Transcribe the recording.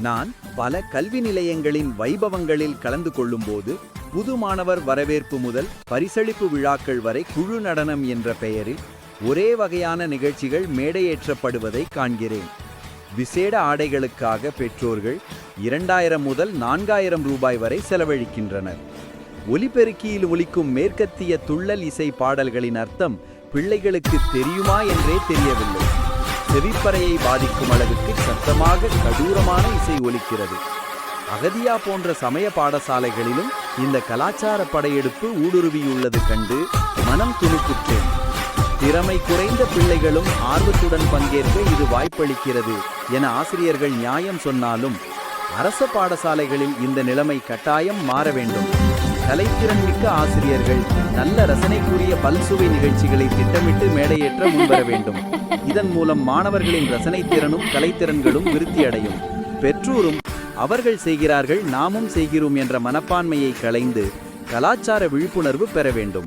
நான் பல கல்வி நிலையங்களின் வைபவங்களில் கலந்து கொள்ளும்போது புது மாணவர் வரவேற்பு முதல் பரிசளிப்பு விழாக்கள் வரை குழு நடனம் என்ற பெயரில் ஒரே வகையான நிகழ்ச்சிகள் மேடையேற்றப்படுவதை காண்கிறேன். விசேட ஆடைகளுக்காக பெற்றோர்கள் 2000 முதல் 4000 ரூபாய் வரை செலவழிக்கின்றனர். ஒலிபெருக்கியில் ஒலிக்கும் மேற்கத்திய துள்ளல் இசை பாடல்களின் அர்த்தம் பிள்ளைகளுக்கு தெரியுமா என்றே தெரியவில்லை. செவிப்பறையை பாதிக்கும் அளவுக்கு சத்தமாக கடூரமான இசை ஒலிக்கிறது. அகதியா போன்ற சமய பாடசாலைகளிலும் இந்த கலாச்சார படையெடுப்பு ஊடுருவியுள்ளது கண்டு மனம் துணுக்குற்றேன். திறமை குறைந்த பிள்ளைகளும் ஆர்வத்துடன் பங்கேற்க இது வாய்ப்பளிக்கிறது என ஆசிரியர்கள் நியாயம் சொன்னாலும் அரச பாடசாலைகளில் இந்த நிலைமை கட்டாயம் மாற வேண்டும். கலைத்திறன் மிக்க ஆசிரியர்கள் நல்ல ரசனைக்குரிய பல்சுவை நிகழ்ச்சிகளை திட்டமிட்டு மேடையேற்ற முன்வர வேண்டும். இதன் மூலம் மாணவர்களின் ரசனை திறனும் கலைத்திறன்களும் விருத்தியடையும். பெற்றோரும் அவர்கள் செய்கிறார்கள் நாமும் செய்கிறோம் என்ற மனப்பான்மையை களைந்து கலாச்சார விழிப்புணர்வு பெற வேண்டும்.